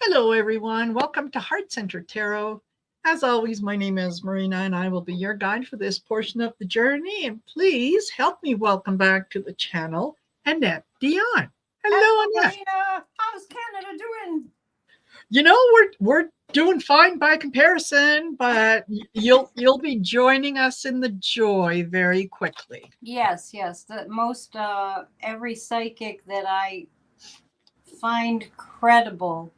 Hello, everyone. Welcome to Heart Center Tarot. As always, my name is Marina, and I will be your guide for this portion of the journey. And please help me welcome back to the channel, Annette Dion. Hello, Hello, Annette. Marina. How's Canada doing? You know we're doing fine by comparison, but you'll be joining us in the joy very quickly. Yes, yes. The most every psychic that I find credible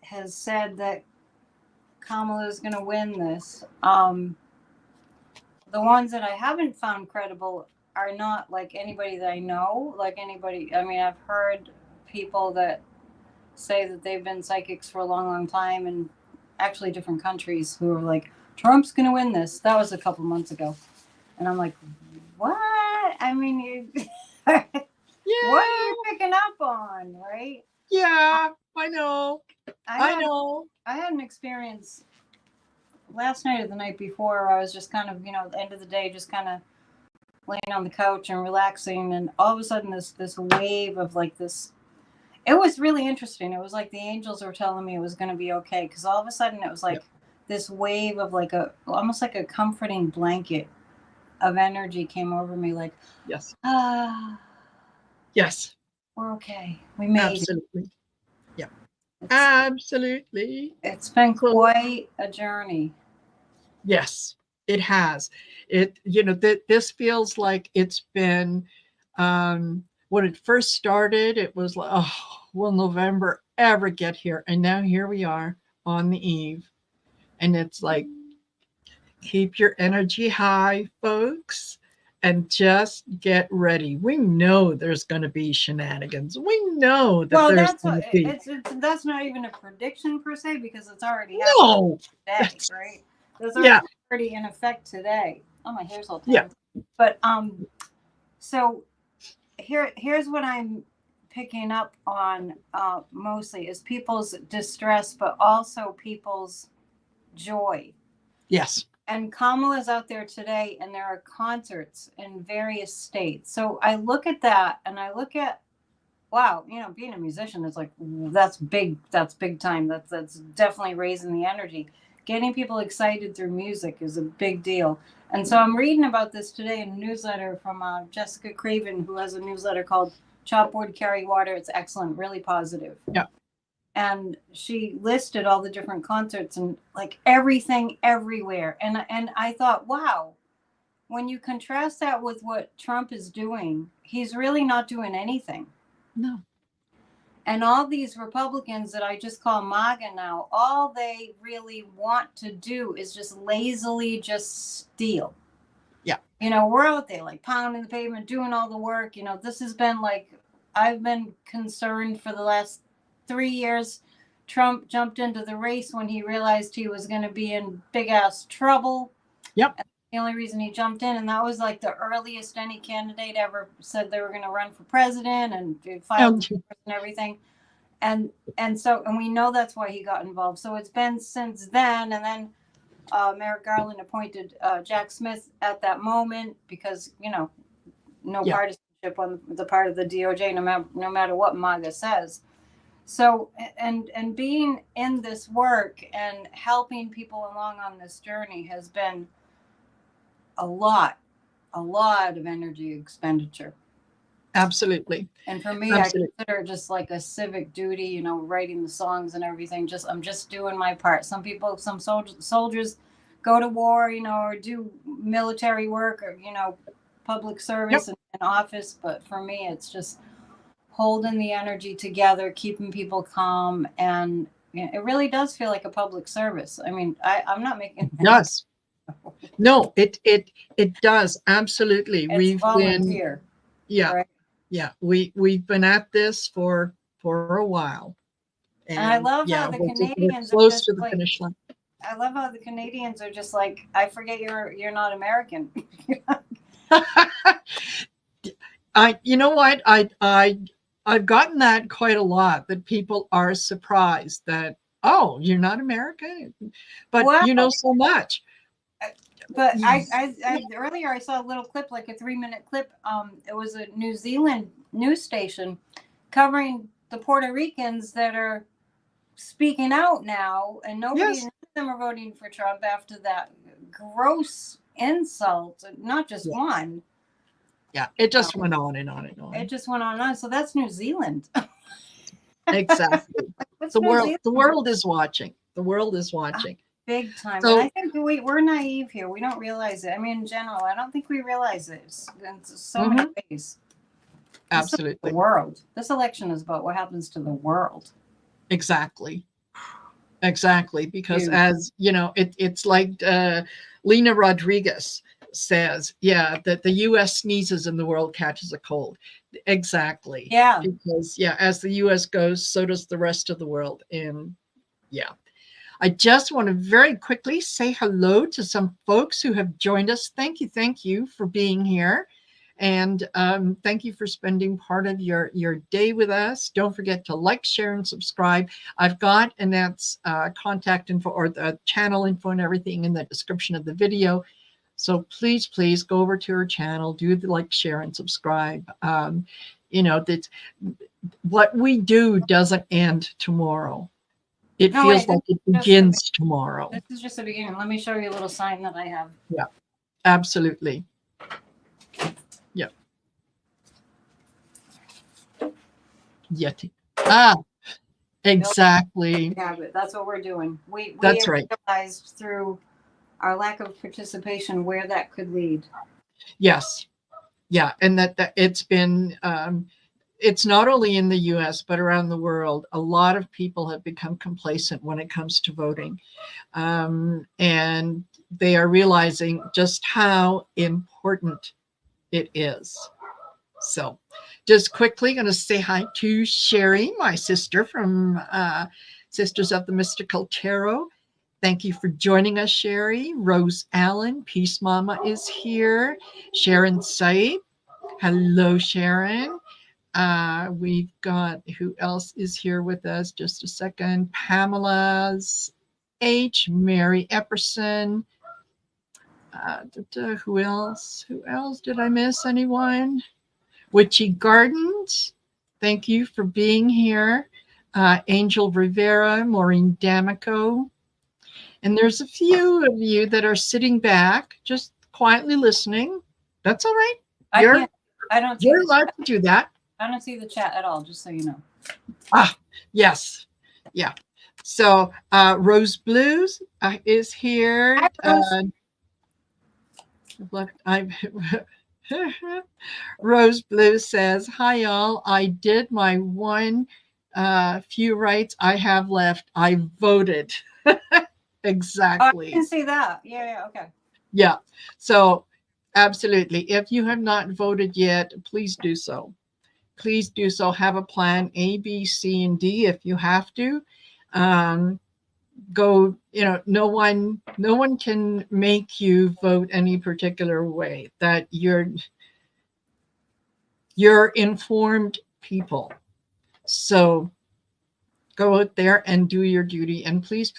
has said that Kamala is going to win this. The ones that I haven't found credible are not like anybody that I know, like anybody. I mean, I've heard people that say that they've been psychics for a long, long time, and actually different countries who are like, Trump's going to win this. That was a couple months ago. And I'm like, what? I mean, what are you picking up on, right? Yeah, I know. I know. I had an experience last night or the night before. I was just kind of, at the end of the day, just kind of laying on the couch and relaxing. And all of a sudden, this wave of like this. It was really interesting. It was like the angels were telling me it was going to be okay. Because all of a sudden, it was like this wave of like almost like a comforting blanket of energy came over me. Like, yes. Yes. We're okay. We made Absolutely. It. Yeah. Absolutely. It's been quite a journey. Yes, it has. This feels like it's been, when it first started, it was like, oh, will November ever get here? And now here we are on the eve. And it's like, keep your energy high, folks, and just get ready. We know there's going to be shenanigans. We know that there's going to be. That's not even a prediction per se, because it's already happening today, right? That's already in effect today. Oh, my hair's all tangled. Yeah. But so here's what I'm picking up on mostly is people's distress, but also people's joy. Yes. And Kamala's out there today, and there are concerts in various states. So I look at that, and I look at, wow, being a musician is like, that's big time. That's definitely raising the energy. Getting people excited through music is a big deal. And so I'm reading about this today in a newsletter from Jessica Craven, who has a newsletter called Chop Wood, Carry Water. It's excellent, really positive. Yeah. And she listed all the different concerts and like everything everywhere. And I thought, wow, when you contrast that with what Trump is doing, he's really not doing anything. No. And all these Republicans that I just call MAGA now, all they really want to do is just lazily just steal. Yeah. We're out there like pounding the pavement, doing all the work. This has been like, I've been concerned for the last 3 years. Trump jumped into the race when he realized he was going to be in big ass trouble. Yep. And the only reason he jumped in, and that was like the earliest any candidate ever said they were going to run for president and filed and everything. And we know that's why he got involved. So it's been since then. And then Merrick Garland appointed Jack Smith at that moment because, no partisanship on the part of the DOJ, no matter what MAGA says. So, and being in this work and helping people along on this journey has been a lot of energy expenditure. Absolutely. And for me, absolutely. I consider it just like a civic duty, writing the songs and everything. I'm just doing my part. Some people, some soldiers go to war, or do military work or, public service and office. But for me, it's just holding the energy together, keeping people calm. And it really does feel like a public service. I mean, I'm not making it does. No, it does. Absolutely. It's volunteer. Yeah. Right? Yeah. We've been at this for a while. And I love how the Canadians are close to the finish line. I love how the Canadians are just like, I forget you're not American. You know what? I've gotten that quite a lot, that people are surprised that, oh, you're not American, but you know so much. But I earlier I saw a little clip, like a 3-minute clip. It was a New Zealand news station covering the Puerto Ricans that are speaking out now, and none Yes. of them are voting for Trump after that gross insult. Not just one. Yeah, it just went on and on and on. It just went on and on. So that's New Zealand. Exactly. What's The New world, Zealand? the world is watching. The world is watching. Big time. So, And I think we're naive here. We don't realize it. I mean, in general, I don't think we realize it. In so many ways. absolutely. The world. This election is about what happens to the world. Exactly. Because Huge. as you know, it's like Lena Rodriguez says, yeah, that the U.S. sneezes and the world catches a cold. Exactly. Yeah. Because as the U.S. goes, so does the rest of the world. And yeah. I just want to very quickly say hello to some folks who have joined us. Thank you for being here. And thank you for spending part of your day with us. Don't forget to like, share, and subscribe. I've got Annette's contact info or the channel info and everything in the description of the video. So please go over to her channel, do the like, share, and subscribe. That what we do doesn't end tomorrow. It feels like it begins tomorrow. This is just the beginning. Let me show you a little sign that I have. Yeah, absolutely. Yeah. Yeti. Exactly. Yeah, but that's what we're doing. We That's right. realized through our lack of participation where that could lead. Yes. Yeah. And that it's been, it's not only in the US, but around the world. A lot of people have become complacent when it comes to voting. And they are realizing just how important it is. So just quickly going to say hi to Sherry, my sister from Sisters of the Mystical Tarot. Thank you for joining us, Sherry. Rose Allen, Peace Mama is here. Sharon Saib. Hello, Sharon. We've got, who else is here with us? Just a second. Pamela's H. Mary Epperson. Who else? Who else? Did I miss anyone? Witchy Gardens. Thank you for being here. Angel Rivera, Maureen D'Amico. And there's a few of you that are sitting back, just quietly listening. That's all right. You're allowed to do that. I don't see the chat at all, just so you know. Yes. Yeah. So Rose Blues is here. Rose Blue says, hi, y'all. I did my one few rights I have left. I voted. Exactly. I can see that. Yeah. Okay. Yeah. So absolutely. If you have not voted yet, please do so. Please do so. Have a plan A, B, C, and D if you have to. Go, no one can make you vote any particular way. That you're informed people. So go out there and do your duty. And please,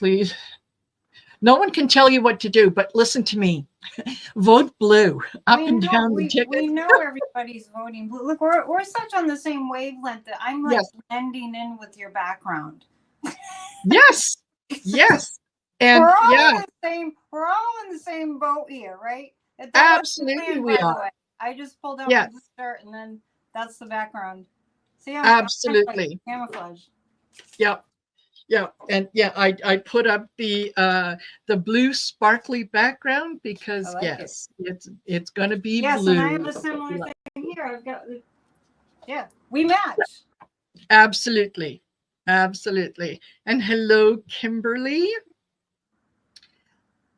no one can tell you what to do, but listen to me. Vote blue up and down the ticket. We know everybody's voting blue. Look, we're such on the same wavelength that I'm like blending in with your background. Yes. And we're all in the same boat here, right? Absolutely we are. I just pulled out my shirt and then that's the background. See, absolutely camouflage. Yep. And I put up the blue sparkly background because it's going to be blue. And I have a similar thing here. I've got we match. Absolutely. And hello, Kimberly.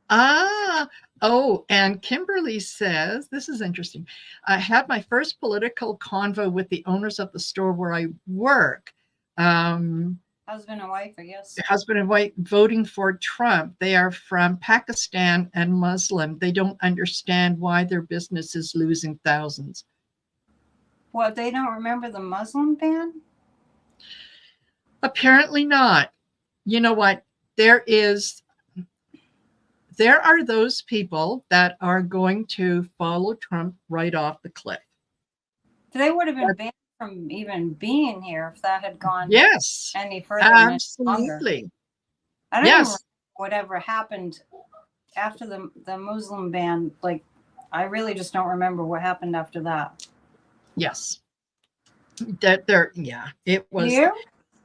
And Kimberly says, this is interesting. I had my first political convo with the owners of the store where I work. Husband and wife, I guess. Husband and wife voting for Trump. They are from Pakistan and Muslim. They don't understand why their business is losing thousands. What, they don't remember the Muslim ban? Apparently not. You know what? There are those people that are going to follow Trump right off the cliff. They would have been banned from even being here if that had gone Yes, any further and any longer. absolutely. I don't even remember Yes. whatever happened after the Muslim ban. Like, I really just don't remember what happened after that. Yes. That there, yeah, it You?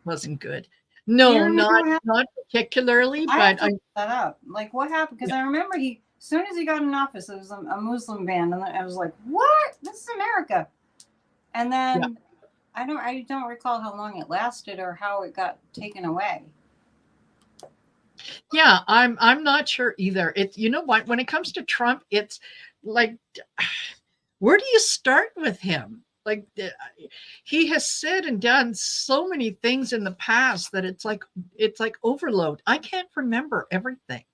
wasn't good. Do you No, remember what happened? not particularly, I have but to look that up. Like, what happened? Because yeah, I remember as soon as he got in office, it was a Muslim ban, and I was like, "What? This is America." And yeah. then I don't recall how long it lasted or how it got taken away. Yeah, I'm not sure either. It, you know what, when it comes to Trump, it's like, where do you start with him? Like, he has said and done so many things in the past that it's like overload. I can't remember everything.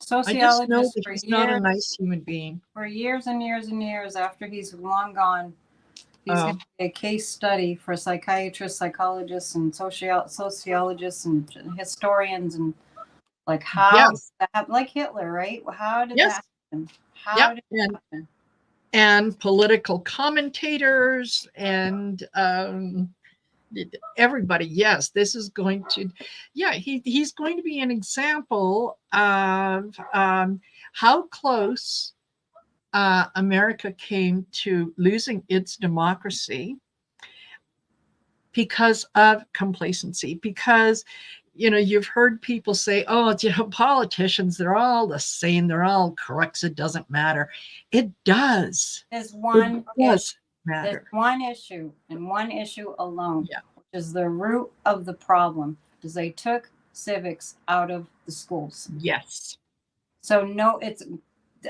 I just know Sociologists that he's not a nice human being. for years and years and years after he's long gone, he's going Oh, to be a case study for psychiatrists, psychologists, and sociologists and historians, and like how did yes, that, like Hitler, right? How did yes, that happen? yep. How did it happen? And political commentators and everybody. Yes, this is going to, yeah, he's going to be an example of how close America came to losing its democracy because of complacency. Because, you know, you've heard people say, oh, you know, politicians, they're all the same, they're all crooks, it doesn't matter. It does. There's It one does issue. There's matter. one issue and one issue alone, Yeah. which is the root of the problem, is they took civics out of the schools. Yes. So no,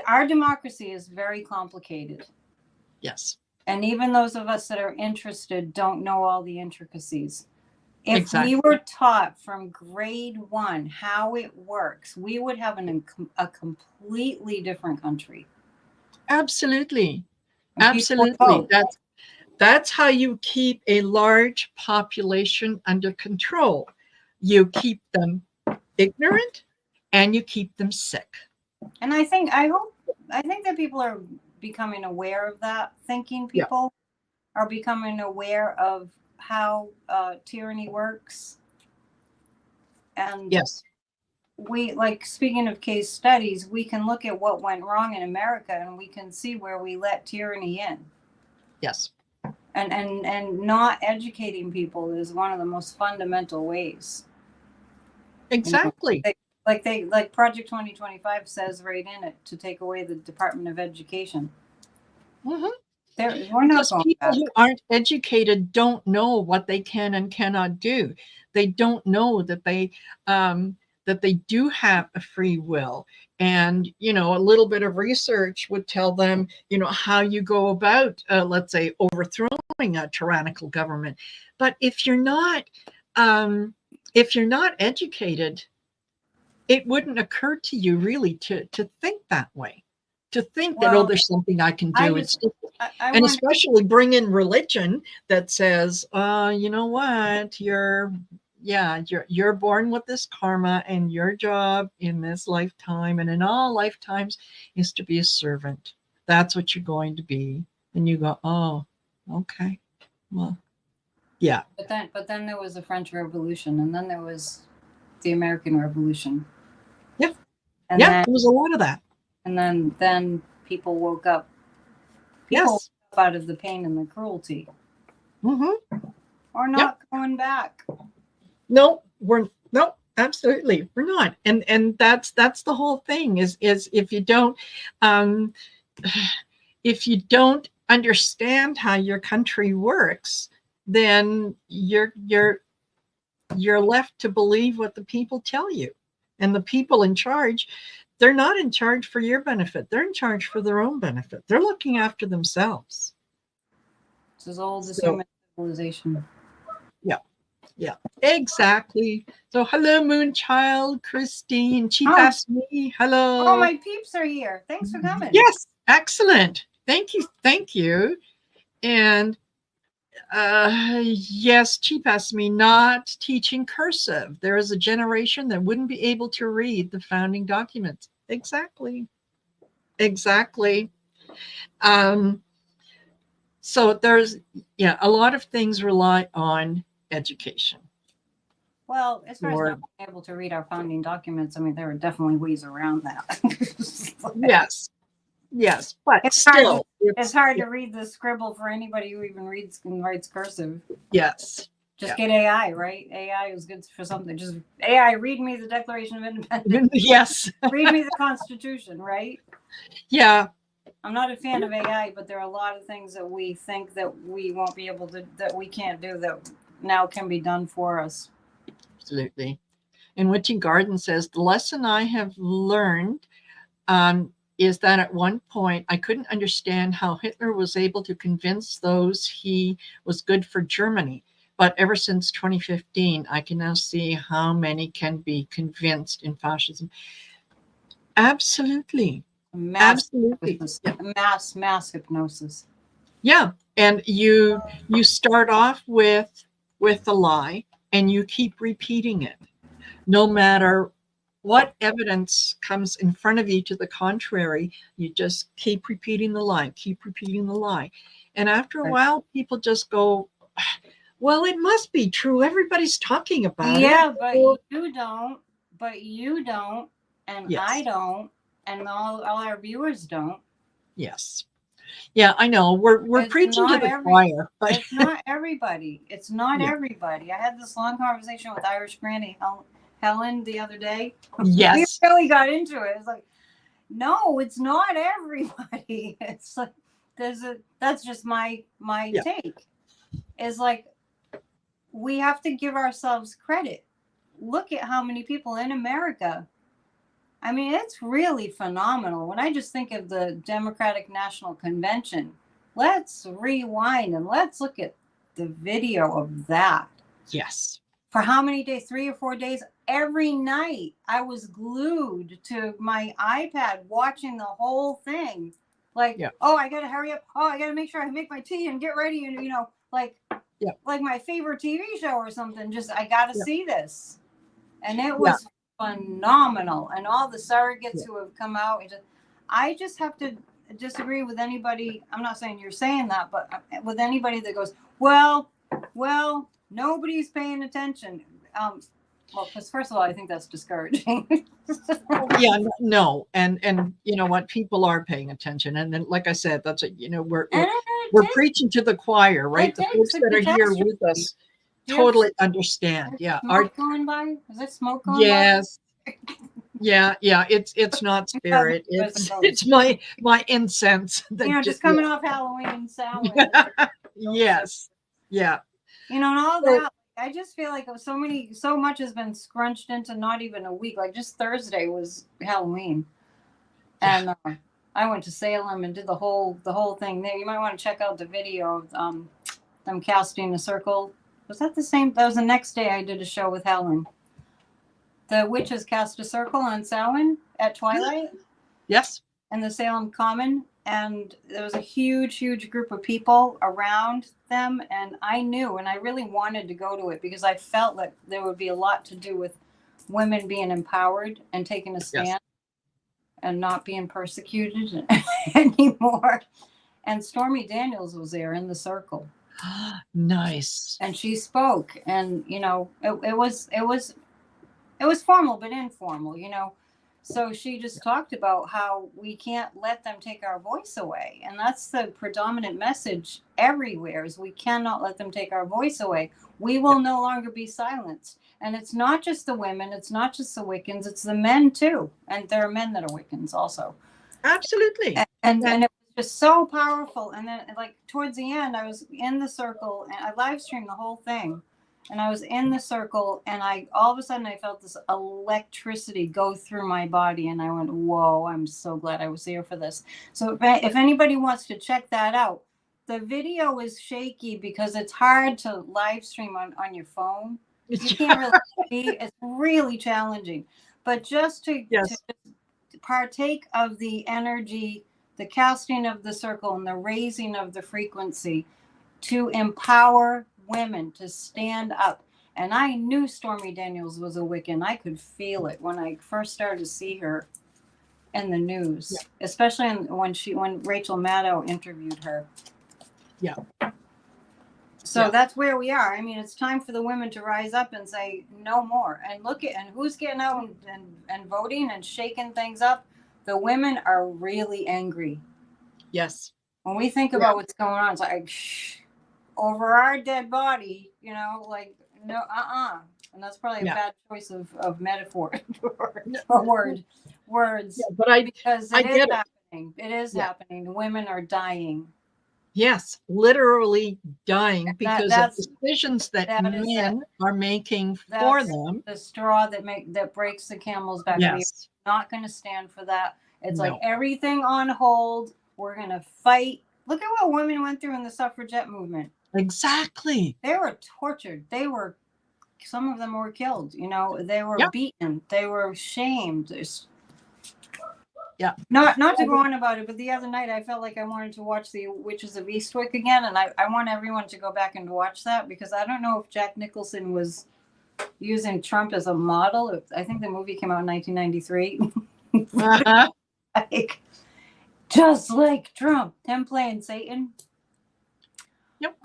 our democracy is very complicated. Yes. And even those of us that are interested don't know all the intricacies. If Exactly. we were taught from grade 1 how it works, we would have a completely different country. Absolutely. And people would Absolutely. vote. That's how you keep a large population under control. You keep them ignorant and you keep them sick. And I think that people are becoming aware of that. Thinking Yeah. people are becoming aware of how tyranny works. And Yes. we, like, speaking of case studies, we can look at what went wrong in America and we can see where we let tyranny in. Yes. And not educating people is one of the most fundamental ways. Exactly. You know, like Project 2025 says right in it, to take away the Department of Education. Mm-hmm. We're not Because going people back. who aren't educated don't know what they can and cannot do. They don't know that they do have a free will. And, you know, a little bit of research would tell them, you know, how you go about, let's say, overthrowing a tyrannical government. But if you're not educated, it wouldn't occur to you really to think that way, to think that, oh, Well, there's something I can I do. just, And especially bring in religion that says, you know what, you're born with this karma, and your job in this lifetime and in all lifetimes is to be a servant. That's what you're going to be. And you go, oh, okay, well, yeah. But then there was the French Revolution, and then there was the American Revolution. Yeah. And Yeah, then, there was a lot of that. and then people woke up. People woke up out of the pain and the cruelty. Mm-hmm. We're not going back. No, absolutely, we're not. And that's the whole thing is if you don't understand how your country works, then you're left to believe what the people tell you. And the people in charge, they're not in charge for your benefit. They're in charge for their own benefit. They're looking after themselves. It's as old as human civilization. Yeah, exactly. So hello, Moonchild, Christine, Chief asked me. Hello. Oh, my peeps are here. Thanks for coming. Yes, excellent. Thank you. And yes, Chief asked me, not teaching cursive. There is a generation that wouldn't be able to read the founding documents. Exactly. So there's, yeah, a lot of things rely on education. Well, as far as Or, not being able to read our founding documents, I mean, there are definitely ways around that. yes, yes, but It's still, it's hard to read the scribble for anybody who even reads and writes cursive. yes. Just get AI, right? AI is good for something. Just AI, read me the Declaration of Independence. Yes. Read me the Constitution, right? Yeah. I'm not a fan of AI, but there are a lot of things that we think that we won't be able to, that we can't do, that now can be done for us. Absolutely. And Witching Garden says, the lesson I have learned is that at one point I couldn't understand how Hitler was able to convince those he was good for Germany. But ever since 2015, I can now see how many can be convinced in fascism. Absolutely. Absolutely. Yeah. Mass hypnosis. Yeah. And you start off with a lie and you keep repeating it. No matter what evidence comes in front of you to the contrary, you just keep repeating the lie, keep repeating the lie. And after a while, people just go, well, it must be true. Everybody's talking about it. Yeah, but you don't. But you don't. And yes. I don't. And all our viewers don't. Yes. Yeah, I know. We're preaching to the choir. But it's not everybody. It's not everybody. I had this long conversation with Irish Granny Helen the other day. Yes. We really got into it. It's like, no, it's not everybody. It's like that's just my take. Is like, we have to give ourselves credit. Look at how many people in America. I mean, it's really phenomenal. When I just think of the Democratic National Convention, let's rewind and let's look at the video of that. Yes. For how many days? 3 or 4 days? Every night I was glued to my iPad watching the whole thing. Like, oh, I got to hurry up. Oh, I got to make sure I make my tea and get ready. And, like my favorite TV show or something. Just, I got to see this. And it was phenomenal. And all the surrogates who have come out. I just have to disagree with anybody. I'm not saying you're saying that, but with anybody that goes, well, nobody's paying attention. Well, because first of all, I think that's discouraging. Yeah, no. And you know what? People are paying attention. And then, like I said, that's we're preaching to the choir, right? The folks that are here with us totally understand. Yeah. Smoke going by? Is it smoke going by? Yes. Yeah. It's not spirit. It's my incense. Just coming off Halloween and Samhain. Yes. Yeah. And all that. I just feel like so much has been scrunched into not even a week. Like just Thursday was Halloween, and I went to Salem and did the whole thing there. You might want to check out the video of them casting a circle. Was that the same? That was the next day I did a show with Helen. The witches cast a circle on Samhain at twilight. Yes. In the Salem Common. And there was a huge group of people around them. And I knew, and I really wanted to go to it because I felt like there would be a lot to do with women being empowered and taking a stand and not being persecuted anymore. And Stormy Daniels was there in the circle. Nice. And she spoke, and it was formal but informal, So she just talked about how we can't let them take our voice away. And that's the predominant message everywhere, is we cannot let them take our voice away. We will no longer be silenced. And it's not just the women, it's not just the Wiccans, it's the men too. And there are men that are Wiccans also. Absolutely. And it was just so powerful. And then like towards the end, I was in the circle and I live streamed the whole thing. And I was in the circle, and all of a sudden I felt this electricity go through my body, and I went, whoa, I'm so glad I was here for this. So if anybody wants to check that out, the video is shaky because it's hard to live stream on your phone. You can't really see. It's really challenging. But just to partake of the energy, the casting of the circle and the raising of the frequency to empower women to stand up. And I knew Stormy Daniels was a Wiccan. I could feel it when I first started to see her in the news, especially when Rachel Maddow interviewed her. Yeah. So Yeah. that's where we are. I mean, it's time for the women to rise up and say no more. And look at, and who's getting out and voting and shaking things up. The women are really angry. Yes. When we think about what's going on, it's like, shh, over our dead body, you know, like, no, and that's probably a bad choice of metaphor or words. Yeah, but because I it is get it. happening. It is happening. Women are dying. Yes, literally dying because of That's decisions that is men are making for that's them. the straw that breaks the camel's back. We're Yes. not going to stand for that. It's like No. everything on hold. We're going to fight. Look at what women went through in the suffragette movement. Exactly. They were tortured. Some of them were killed. You know, they were beaten. They were shamed. Yeah. Not to go on about it, but the other night I felt like I wanted to watch The Witches of Eastwick again, and I want everyone to go back and watch that, because I don't know if Jack Nicholson was using Trump as a model. I think the movie came out in 1993. Uh-huh. Like, just like Trump, him playing Satan. Yep.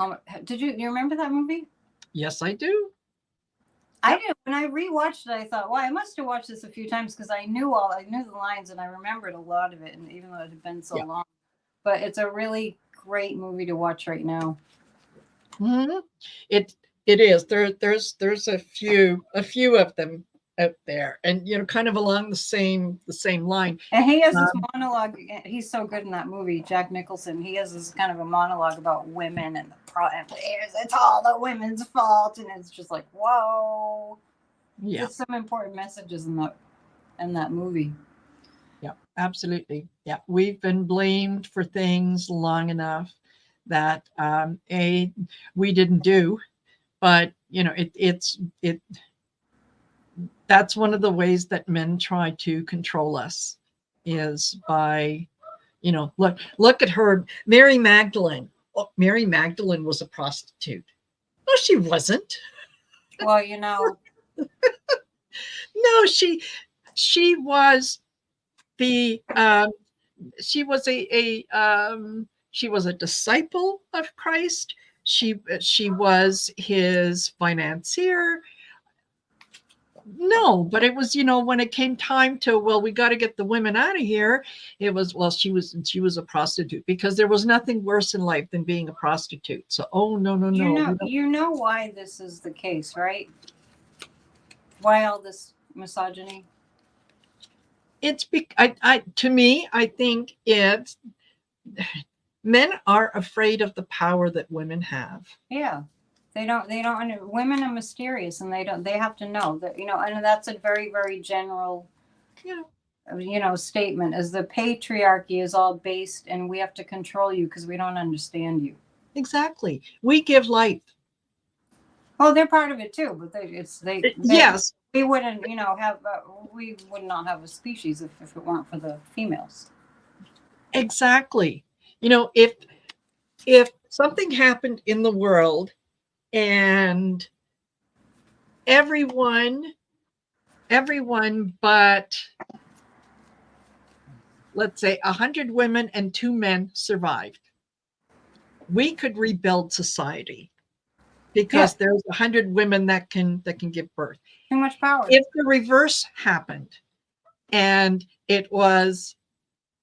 Do you remember that movie? Yes, I do. I did. When I rewatched it, I thought, well, I must have watched this a few times, because I knew the lines and I remembered a lot of it, and even though it had been so long. But it's a really great movie to watch right now. Mm-hmm. It is. There's a few of them out there, and you know, kind of along the same line. And he has this monologue. He's so good in that movie, Jack Nicholson. He has this kind of a monologue about women and it's all the women's fault, and it's just like, whoa. Yeah, there's some important messages in that movie. Yeah, absolutely. Yeah, we've been blamed for things long enough that we didn't do, but you know, that's one of the ways that men try to control us, is by, you know, look at her, Mary Magdalene. Oh, Mary Magdalene was a prostitute. No, she wasn't. Well, you know. No, she was the she was she was a disciple of Christ. She was his financier. No, but it was, you know, when it came time to, well, we got to get the women out of here, it was, well, she was a prostitute, because there was nothing worse in life than being a prostitute. So, oh, no. You know why this is the case, right? Why all this misogyny? It's to me, I think it's men are afraid of the power that women have. Yeah. They don't, women are mysterious, and they have to know that, you know, and that's a very, very general, you know, statement, is the patriarchy is all based, and we have to control you because we don't understand you. Exactly. We give life. Well, they're part of it too, but yes. We wouldn't, you know, we would not have a species if it weren't for the females. Exactly. You know, if something happened in the world and everyone but, let's say, 100 women and 2 men survived, we could rebuild society, because there's 100 women that can give birth. Too much power. If the reverse happened and it was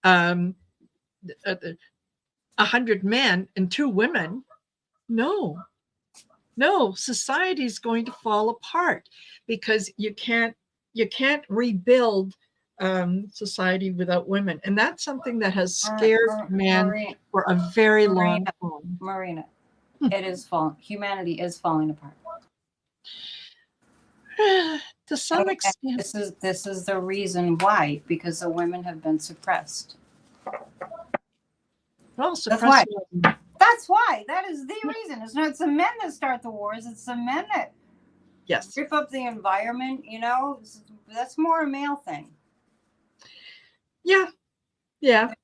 100 men and 2 women, no, society's going to fall apart, because you can't rebuild society without women. And that's something that has scared men for a very long time. Marina, it is falling. Humanity is falling apart. To some extent. This is the reason why, because the women have been suppressed. Well, suppressed. That's why. That is the reason. It's the men that start the wars. It's the men that rip up the environment. You know, that's more a male thing. Yeah.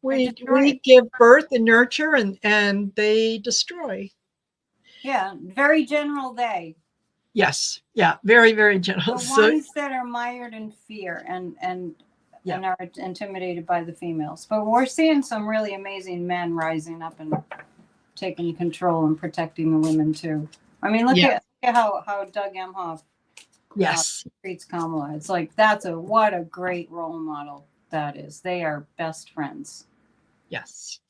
We give birth and nurture, and they destroy. Yeah, very general they. Yes. Yeah. Very, very general. The ones that are mired in fear and are intimidated by the females. But we're seeing some really amazing men rising up and taking control and protecting the women too. I mean, look at how Doug Mhof treats Kamala. It's like what a great role model that is. They are best friends. Yes.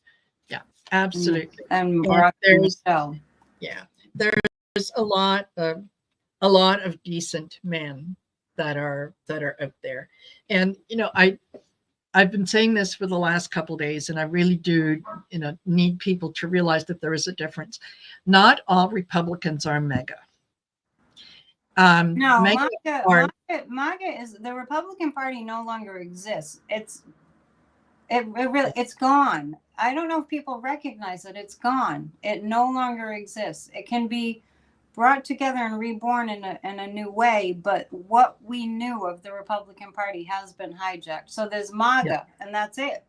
Yeah, absolutely. And Barack and Michelle. Yeah, there's a lot of decent men that are out there, and I've been saying this for the last couple of days, and I really do, need people to realize that there is a difference. Not all Republicans are MAGA. No, MAGA is the Republican Party no longer exists. It's gone. I don't know if people recognize it. It's gone. It no longer exists. It can be brought together and reborn in a new way, but what we knew of the Republican Party has been hijacked. So there's MAGA, and that's it.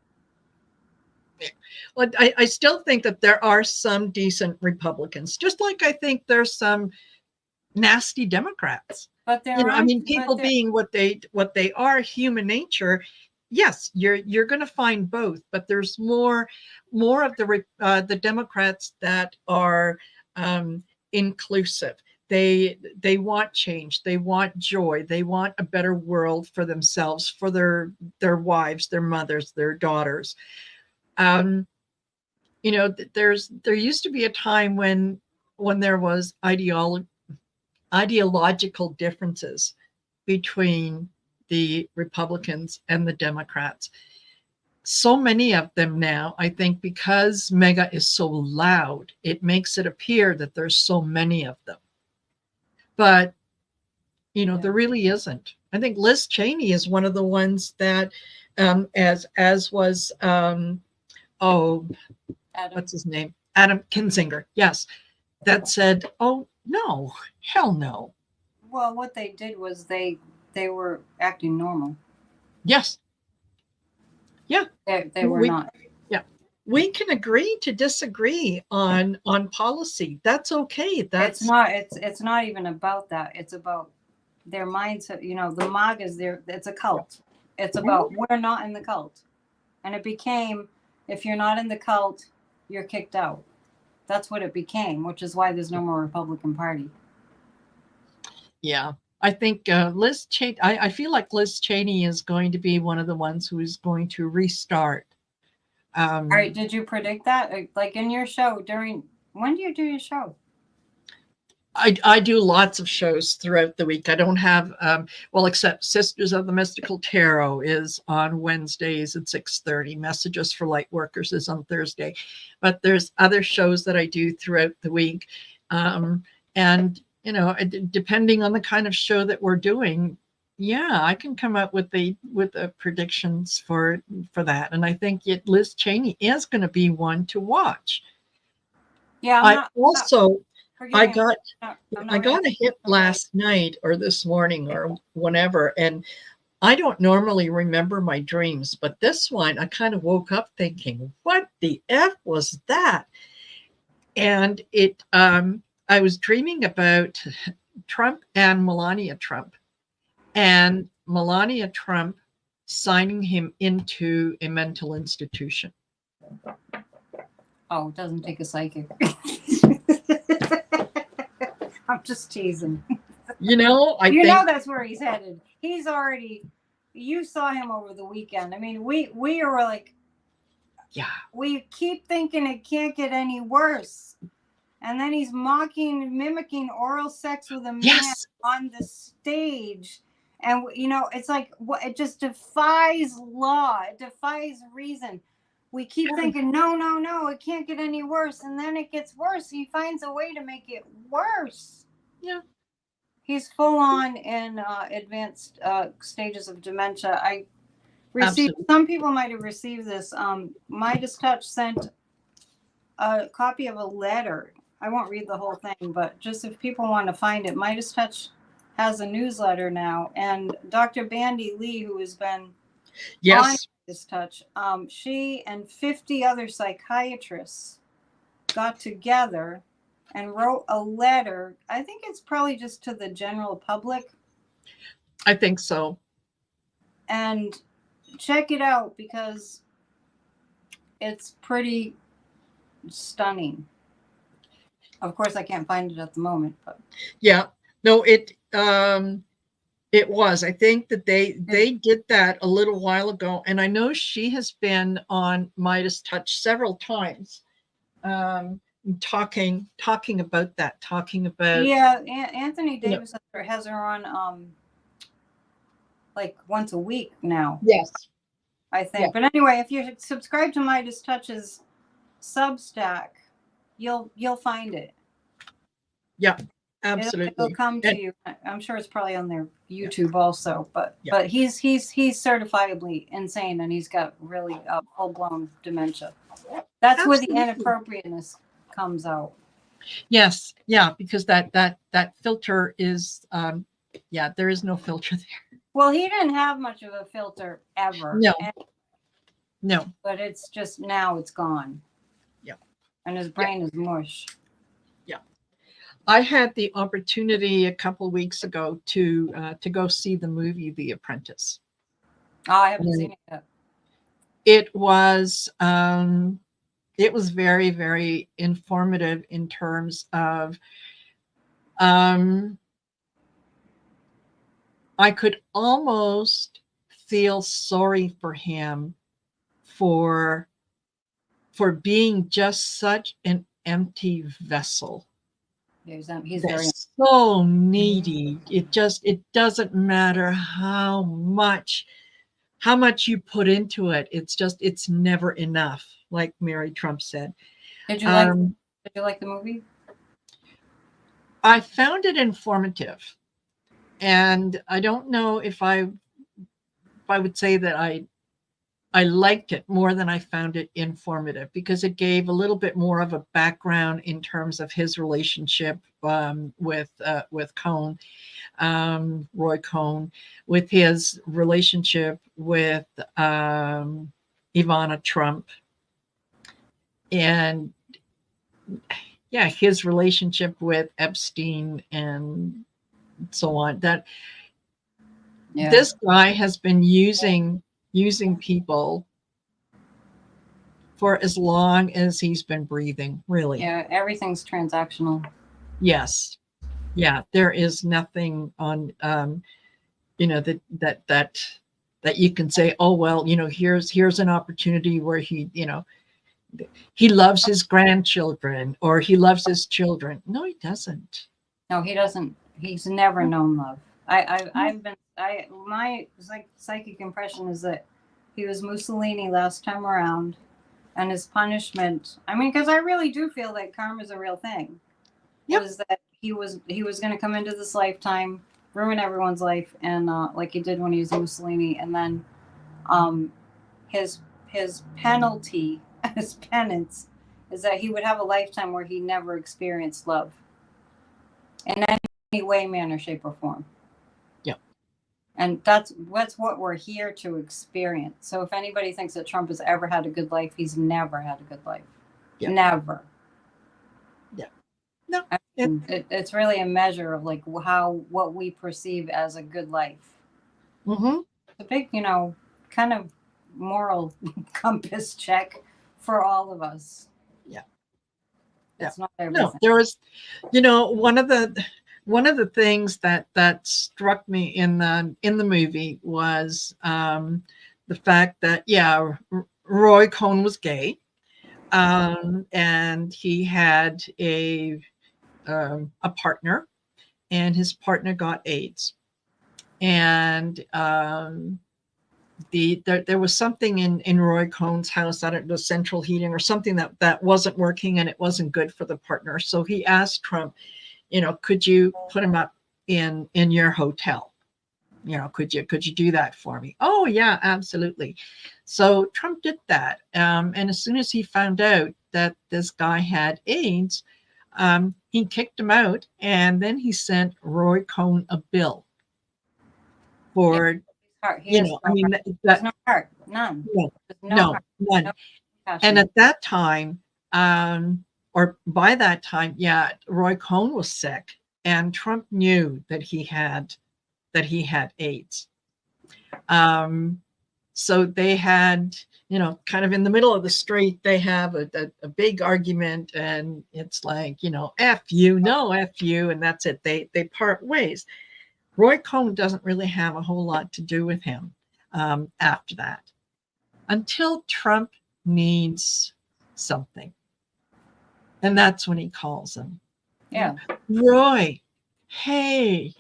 Well, I still think that there are some decent Republicans, just like I think there's some nasty Democrats. But people being what they are, human nature. Yes, you're going to find both, but there's more of the Democrats that are inclusive. They want change. They want joy. They want a better world for themselves, for their wives, their mothers, their daughters. There used to be a time when there was ideological differences between the Republicans and the Democrats. So many of them now, I think, because MAGA is so loud, it makes it appear that there's so many of them. But, there really isn't. I think Liz Cheney is one of the ones that, as was, what's his name? Adam Kinzinger. Yes. That said, oh, no, hell no. Well, what they did was they were acting normal. Yes. Yeah. They were not. Yeah. We can agree to disagree on policy. That's okay. It's not even about that. It's about their mindset. The MAGA is there. It's a cult. It's about we're not in the cult. And it became, if you're not in the cult, you're kicked out. That's what it became, which is why there's no more Republican Party. Yeah. I think Liz Cheney, I feel like Liz Cheney is going to be one of the ones who is going to restart. All right. Did you predict that? Like in your show when do you do your show? I do lots of shows throughout the week. I don't have, except Sisters of the Mystical Tarot is on Wednesdays at 6:30. Messages for Light Workers is on Thursday. But there's other shows that I do throughout the week. And, depending on the kind of show that we're doing, I can come up with the predictions for that. And I think Liz Cheney is going to be one to watch. Yeah. I got a hit last night or this morning or whenever, and I don't normally remember my dreams, but this one I kind of woke up thinking, what the F was that? And I was dreaming about Trump and Melania Trump, and Melania Trump signing him into a mental institution. Oh, it doesn't take a psychic. I'm just teasing. That's where he's headed. He's already. You saw him over the weekend. I mean, we were like, we keep thinking it can't get any worse, and then he's mimicking oral sex with a man on the stage, and it's like it just defies law. It defies reason. We keep thinking, no, it can't get any worse. And then it gets worse. He finds a way to make it worse. Yeah. He's full on in advanced stages of dementia. I received, some people might have received this. Midas Touch sent a copy of a letter. I won't read the whole thing, but just if people want to find it, Midas Touch has a newsletter now. And Dr. Bandy Lee, who has been on Midas Touch, she and 50 other psychiatrists got together and wrote a letter. I think it's probably just to the general public. I think so. And check it out because it's pretty stunning. Of course, I can't find it at the moment, but Yeah, no, it was. I think that they did that a little while ago, and I know she has been on Midas Touch several times, um, talking about that, talking about, yeah, Anthony you know, Davis has her on like once a week now, yes, I yeah, think. But anyway, if you subscribe to Midas Touch's Substack, you'll find it. yeah, It'll absolutely, come to and you. I'm sure it's probably on their yeah, YouTube also, but yeah, he's certifiably insane, and he's got really full blown dementia. That's where the absolutely, inappropriateness comes out. yes, yeah, because that filter is, yeah, there is no filter there. Well, he didn't have much of a filter ever, No, no, but it's just now it's gone, yeah, and his yeah, brain is mush. yeah. I had the opportunity a couple weeks ago to go see the movie The Apprentice. Oh, I haven't And seen it yet. it was it was very, very informative in terms of, um, I could almost feel sorry for him for being just such an empty vessel. He's They're very. so needy. It doesn't matter how much you put into it. It's never enough, like Mary Trump said. Did you like? Um, Did you like the movie? I found it informative, and I don't know if I would say that I liked it more than I found it informative, because it gave a little bit more of a background in terms of his relationship, with Cohn, Roy Cohn, with his relationship with, Ivana Trump, and yeah, his relationship with Epstein and so on. That Yeah. this guy has been using people for as long as he's been breathing, really. Yeah, everything's transactional. Yes. Yeah, there is nothing on, that you can say, oh well, here's an opportunity where he loves his grandchildren or he loves his children. No, he doesn't. No, he doesn't. He's never No, known love. no. I've been my psychic impression is that he was Mussolini last time around, and his punishment. I mean, because I really do feel that karma is a real thing. Yep. Was that he was going to come into this lifetime, ruin everyone's life, and like he did when he was Mussolini, and then um, his penalty, his penance, is that he would have a lifetime where he never experienced love in any way, manner, shape, or form. Yep. And that's what we're here to experience. So if anybody thinks that Trump has ever had a good life, he's never had a good life. Yep. Never. Yeah. No. I mean, it's really a measure of like what we perceive as a good life. Mm-hmm. It's a big, kind of moral compass check for all of us. Yeah. It's Yeah. not everything. No, there was, one of the things that struck me in the movie was, the fact that, yeah, Roy Cohn was gay, and he had a partner, and his partner got AIDS, and there was something in Roy Cohn's house, I don't know, central heating or something that wasn't working, and it wasn't good for the partner. So he asked Trump, could you put him up in your hotel? Could you do that for me? Oh yeah, absolutely. So Trump did that, and as soon as he found out that this guy had AIDS, he kicked him out, and then he sent Roy Cohn a bill for, He has I mean, there's no heart, none. no, There's no, none. no And passion. at that time, or by that time, yeah, Roy Cohn was sick, and Trump knew that he had AIDS. So they had kind of in the middle of the street, they have a big argument, and it's like, F you, no F you, and that's it. They part ways. Roy Cohn doesn't really have a whole lot to do with him after that, until Trump needs something. And that's when he calls him. Yeah. Roy, hey,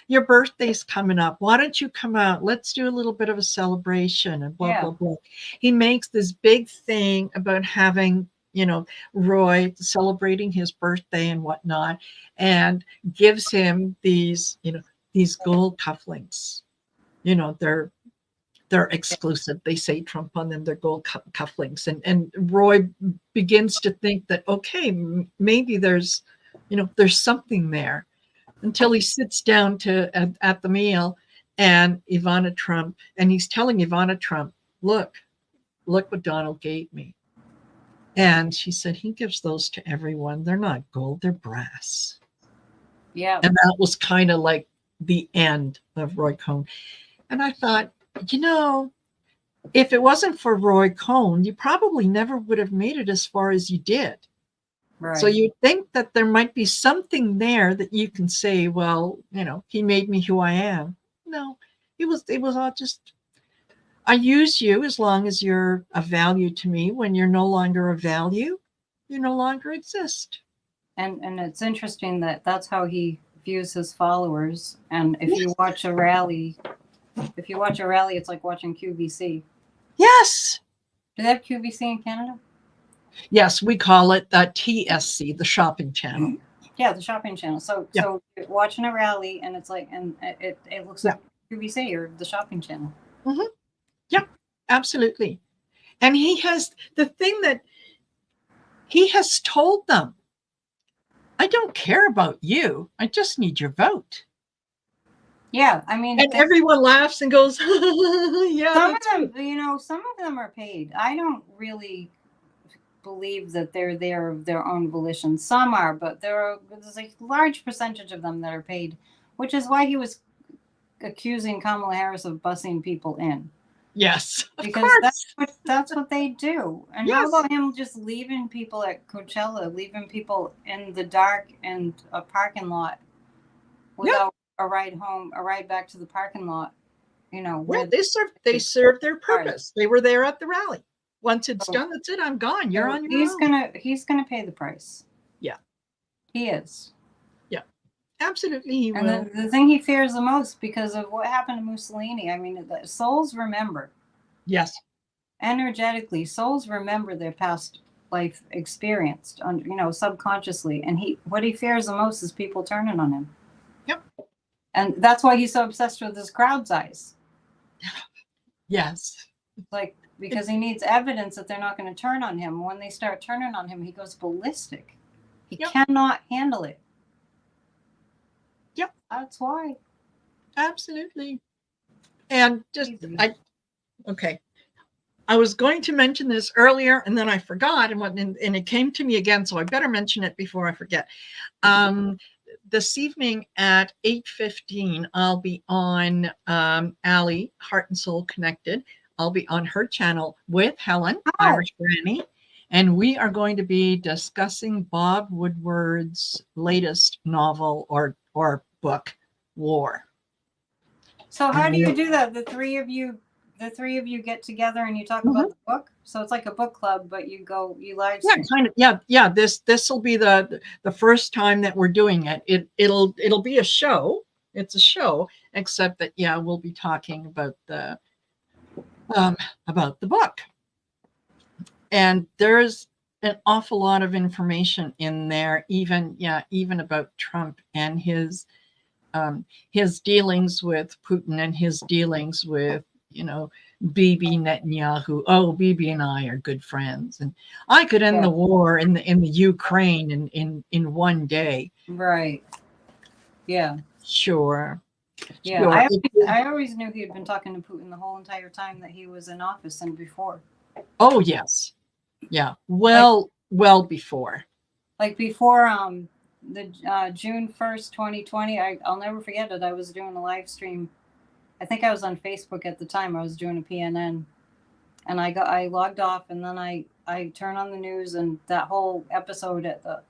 your birthday's coming up. Why don't you come out? Let's do a little bit of a celebration and blah, blah, blah. He makes this big thing about having, Roy celebrating his birthday and whatnot, and gives him these gold cufflinks. They're exclusive. They say Trump on them. They're gold cufflinks. And Roy begins to think that, okay, maybe there's something there, until he sits down at the meal, and Ivana Trump, and he's telling Ivana Trump, look what Donald gave me. And she said, he gives those to everyone. They're not gold, they're brass. Yeah. And that was kind of like the end of Roy Cohn. And I thought, if it wasn't for Roy Cohn, you probably never would have made it as far as you did. Right. So you think that there might be something there that you can say, well, he made me who I am. No, it was all just, I use you as long as you're of value to me. When you're no longer of value, you no longer exist. And it's interesting that that's how he views his followers. And if you watch a rally, it's like watching QVC. Yes. Do they have QVC in Canada? Yes, we call it TSC, the shopping channel. Yeah, the shopping channel. So you're watching a rally, and it's like, and it looks like QVC or the shopping channel. Mm-hmm. Yeah, absolutely. And he has the thing that he has told them, I don't care about you. I just need your vote. Yeah, I mean, and everyone laughs and goes, yeah. Some of them, some of them are paid. I don't really believe that they're there of their own volition. Some are, but there's a large percentage of them that are paid, which is why he was accusing Kamala Harris of bussing people in. Yes, because that's what they do. And how about him just leaving people at Coachella, leaving people in the dark in a parking lot without a ride home, a ride back to the parking lot? Where they served their purpose. They were there at the rally. Once it's done, that's it. I'm gone. You're on your own. He's gonna pay the price. Yeah, he is. Yeah, absolutely, he will. And the thing he fears the most, because of what happened to Mussolini. I mean, souls remember. Yes. Energetically, souls remember their past life experienced, subconsciously. And what he fears the most is people turning on him. Yep. And that's why he's so obsessed with his crowd's eyes. Yes. Because he needs evidence that they're not going to turn on him. When they start turning on him, he goes ballistic. He cannot handle it. Yep. That's why. Absolutely. And okay. I was going to mention this earlier, and then I forgot, and it came to me again, so I better mention it before I forget. This evening at 8:15, I'll be on Allie, Heart and Soul Connected. I'll be on her channel with Helen, Irish Granny, and we are going to be discussing Bob Woodward's latest novel or book, War. So how do you do that? The three of you get together and you talk about the book. So it's like a book club, but you live stream. Yeah, kind of. Yeah. This will be the first time that we're doing it. It'll be a show. It's a show, except that we'll be talking about the book. And there's an awful lot of information in there, even about Trump and his dealings with Putin and his dealings with Bibi Netanyahu. Oh, Bibi and I are good friends, and I could end the war in the Ukraine in one day. Right. Yeah. Sure. Yeah. Sure. I always knew he had been talking to Putin the whole entire time that he was in office and before. Oh yes. Yeah. Well before. Like before the June 1st, 2020, I'll never forget it. I was doing a live stream. I think I was on Facebook at the time. I was doing a PNN. and I logged off, and then I turned on the news, and that whole episode at the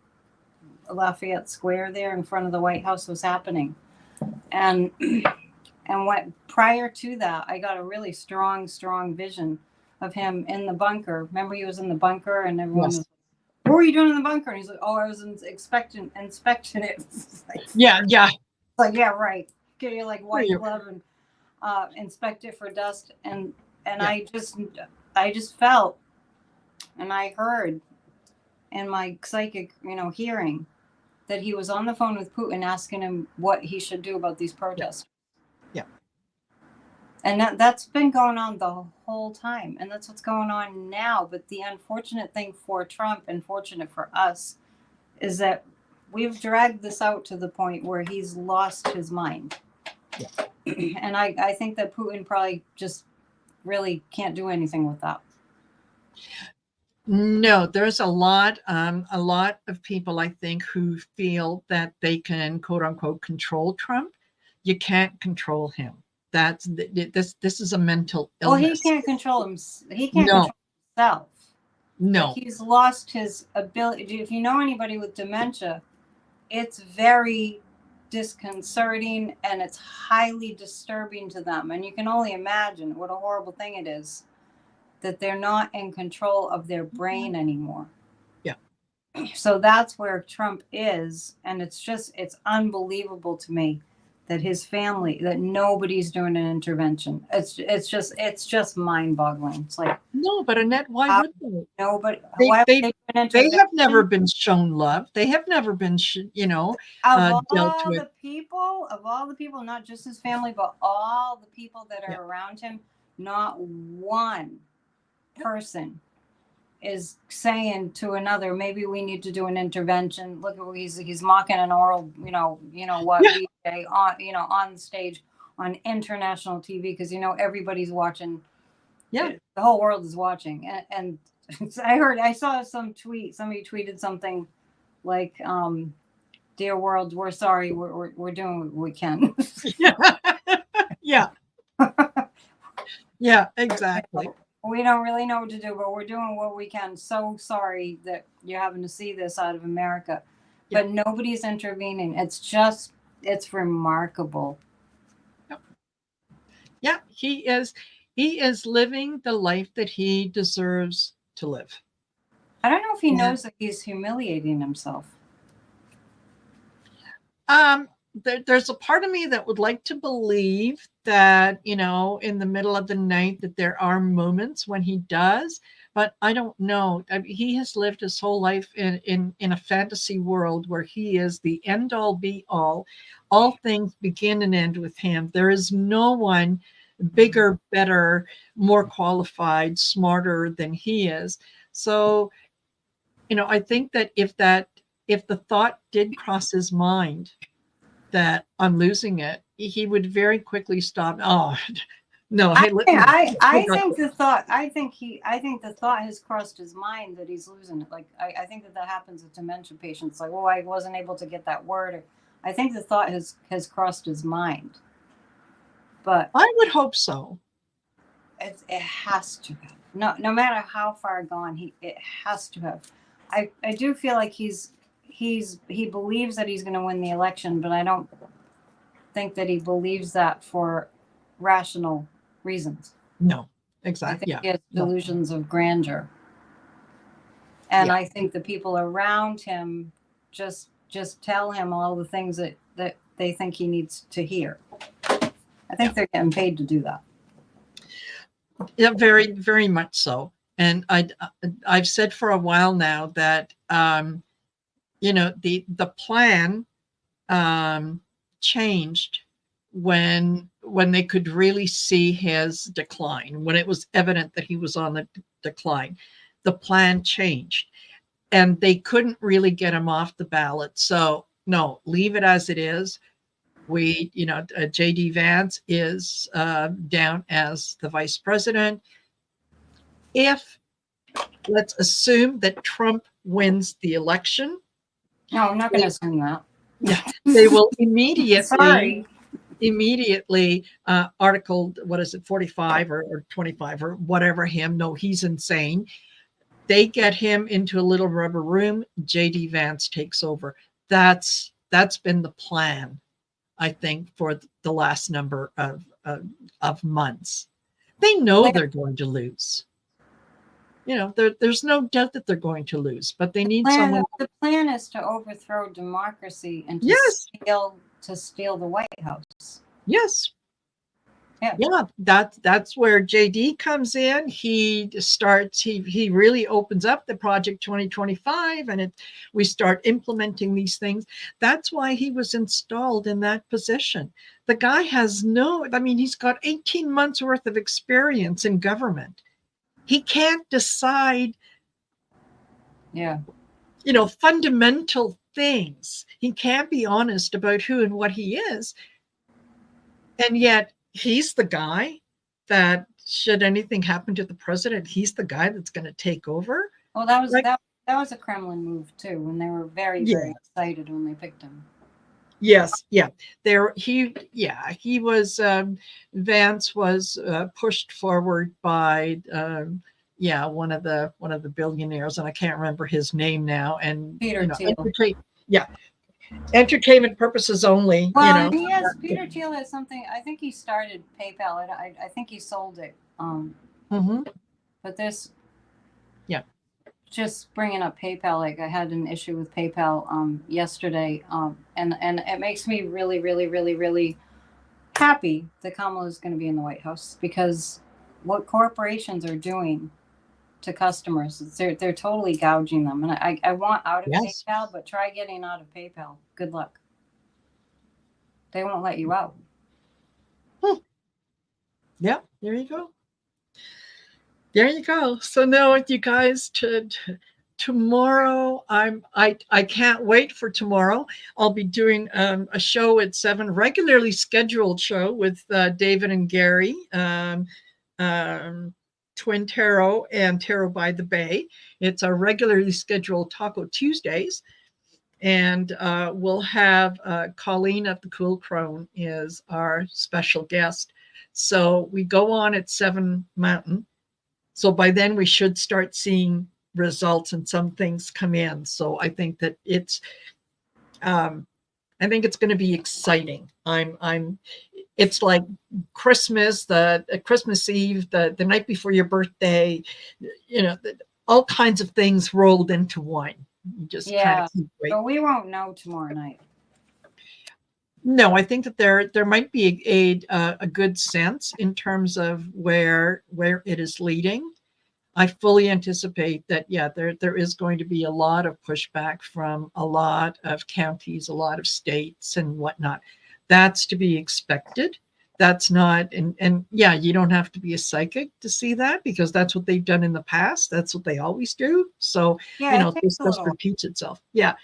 Lafayette Square there in front of the White House was happening. And what prior to that, I got a really strong vision of him in the bunker. Remember, he was in the bunker, and everyone was, what were you doing in the bunker? And he's like, oh, I was inspecting it. Like, yeah. Like, yeah, right. Get your like white glove and inspect it for dust. And I just felt, and I heard in my psychic, hearing, that he was on the phone with Putin asking him what he should do about these protests. Yeah. And that's been going on the whole time. And that's what's going on now. But the unfortunate thing for Trump, and fortunate for us, is that we've dragged this out to the point where he's lost his mind. Yeah. And I think that Putin probably just really can't do anything with that. No, there's a lot of people, I think, who feel that they can, quote unquote, control Trump. You can't control him. This is a mental illness. Well, he can't control him. He can't control himself. No. Like, he's lost his ability. If you know anybody with dementia, it's very disconcerting, and it's highly disturbing to them. And you can only imagine what a horrible thing it is that they're not in control of their brain anymore. Yeah. So that's where Trump is. And it's unbelievable to me that his family, that nobody's doing an intervention. It's just mind boggling. It's like, no, but Annette, why would they? Nobody. They have never been shown love. They have never been, dealt with. Of all the people, not just his family, but all the people that are around him, not one person is saying to another, maybe we need to do an intervention. Look at what he's mocking an oral, DJ on the stage on international TV, because everybody's watching. Yeah, the whole world is watching. And I saw some tweet. Somebody tweeted something like, "Dear world, we're sorry. We're doing what we can." Yeah. Yeah, exactly. We don't really know what to do, but we're doing what we can. So sorry that you're having to see this out of America, but nobody's intervening. It's remarkable. Yeah, he is living the life that he deserves to live. I don't know if he knows that he's humiliating himself. There's a part of me that would like to believe that, in the middle of the night, that there are moments when he does, but I don't know. I mean, he has lived his whole life in a fantasy world where he is the end all be all. All things begin and end with him. There is no one bigger, better, more qualified, smarter than he is. So, I think that if the thought did cross his mind that I'm losing it, he would very quickly stop. Oh, no. I think the thought has crossed his mind that he's losing it. Like, I think that happens with dementia patients. Like, I wasn't able to get that word. I think the thought has crossed his mind. But I would hope so. It has to have. No matter how far gone it has to have. I do feel like he believes that he's going to win the election, but I don't think that he believes that for rational reasons. No, exactly. I think he has delusions of grandeur. And I think the people around him just tell him all the things that they think he needs to hear. I think they're getting paid to do that. Yeah, very, very much so. And I've said for a while now that the plan changed when they could really see his decline, when it was evident that he was on the decline. The plan changed, and they couldn't really get him off the ballot. So no, leave it as it is. J.D. Vance is down as the vice president. If, let's assume that Trump wins the election. No, I'm not going to assume that. Yeah, they will immediately. Sorry. immediately article, what is it, 45 or 25 or whatever him, no, he's insane. They get him into a little rubber room. JD Vance takes over. That's been the plan, I think, for the last number of months. They know they're going to lose. There's no doubt that they're going to lose, but they need someone. The plan is to overthrow democracy and to Yes, steal the White House. yes, Yeah. yeah. That's where JD comes in. He starts. He really opens up the Project 2025, and we start implementing these things. That's why he was installed in that position. The guy has no. I mean, he's got 18 months worth of experience in government. He can't decide, fundamental things. He can't be honest about who and what he is. And yet he's the guy that, should anything happen to the president, he's the guy that's going to take over. Well, that was a Kremlin move too, and they were very, very excited when they picked him. Yes, yeah. He was, Vance was pushed forward by one of the billionaires, and I can't remember his name now. And Peter Thiel. Entertainment purposes only. Well, Peter Thiel has something. I think he started PayPal. I think he sold it. But this, just bringing up PayPal, like I had an issue with PayPal yesterday, and it makes me really, really, really, really happy that Kamala is going to be in the White House, because what corporations are doing to customers, they're totally gouging them. And I want out of PayPal, but try getting out of PayPal. Good luck. They won't let you out. Yeah, there you go. There you go. So now, you guys, tomorrow, I can't wait for tomorrow. I'll be doing a show at 7, regularly scheduled show with David and Gary, Twin Tarot and Tarot by the Bay. It's our regularly scheduled Taco Tuesdays. And we'll have Colleen at the Cool Crone is our special guest. So we go on at 7 Mountain. So by then we should start seeing results and some things come in. So I think that it's going to be exciting. It's like Christmas, Christmas Eve, the night before your birthday, all kinds of things rolled into one. You just kind of keep waiting. But we won't know tomorrow night. No, I think that there might be a good sense in terms of where it is leading. I fully anticipate that, there is going to be a lot of pushback from a lot of counties, a lot of states and whatnot. That's to be expected. That's not, and you don't have to be a psychic to see that, because that's what they've done in the past. That's what they always do. So, this just repeats itself. Yeah.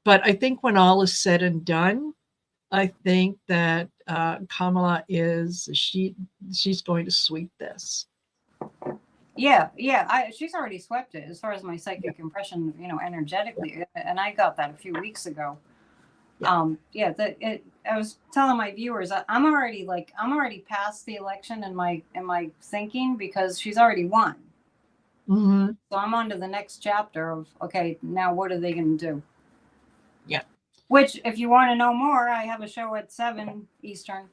But I think when all is said and done, I think that Kamala she's going to sweep this. She's already swept it as far as my psychic impression, energetically. And I got that a few weeks ago. I was telling my viewers, I'm already past the election in my thinking, because she's already won. Mm-hmm. So I'm on to the next chapter of, okay, now what are they going to do? Yeah. Which, if you want to know more, I have a show at 7 Eastern.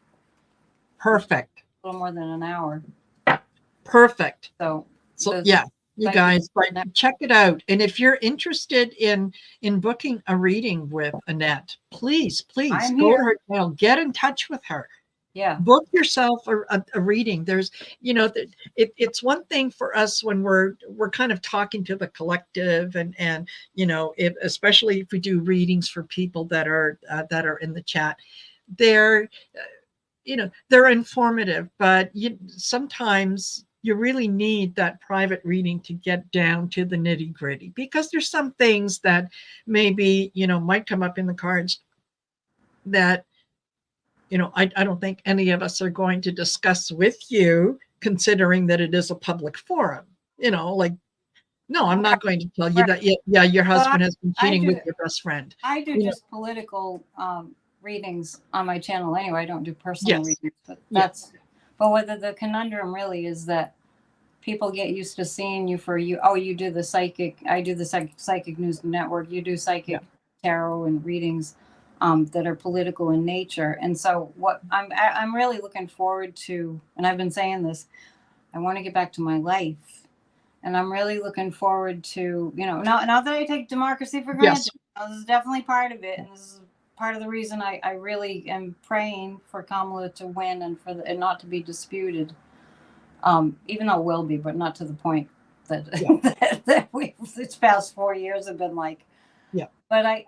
Perfect. A little more than an hour. Perfect. So you guys, check it out. And if you're interested in booking a reading with Annette, please go to her channel, get in touch with her. Yeah. Book yourself a reading. There's, it's one thing for us when we're kind of talking to the collective, and especially if we do readings for people that are in the chat, they're informative, but sometimes you really need that private reading to get down to the nitty gritty, because there's some things that maybe, might come up in the cards that, I don't think any of us are going to discuss with you, considering that it is a public forum. No, I'm not going to tell you that, your husband has been cheating with your best friend. I do just political readings on my channel anyway. I don't do personal Yes. readings, but Yes. but whether the conundrum really is that people get used to seeing you for you. Oh, you do the psychic. I do the psychic news network. You do psychic tarot and readings that are political in nature. And so what I'm really looking forward to, and I've been saying this, I want to get back to my life. And I'm really looking forward to, not that I take democracy for Yes. granted. This is definitely part of it. And this is part of the reason I really am praying for Kamala to win and not to be disputed. Even though it will be, but not to the point that that this past 4 years have been like. Yeah. But I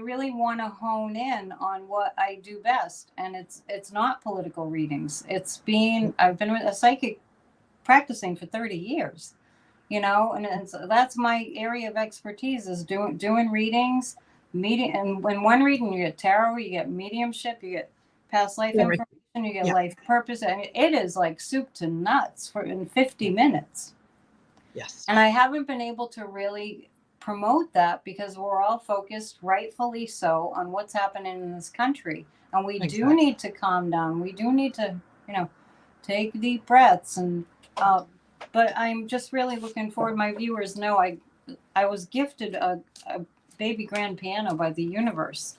really want to hone in on what I do best, and it's not political readings. I've been a psychic practicing for 30 years, and so that's my area of expertise is doing readings, meeting, and when one reading you get tarot, you get mediumship, you get past life information, you get life purpose. I mean, it is like soup to nuts in 50 minutes. Yes. And I haven't been able to really promote that because we're all focused, rightfully so, on what's happening in this country. And we do need to calm down. We do need to, take deep breaths. And but I'm just really looking forward. My viewers know I was gifted a baby grand piano by the universe.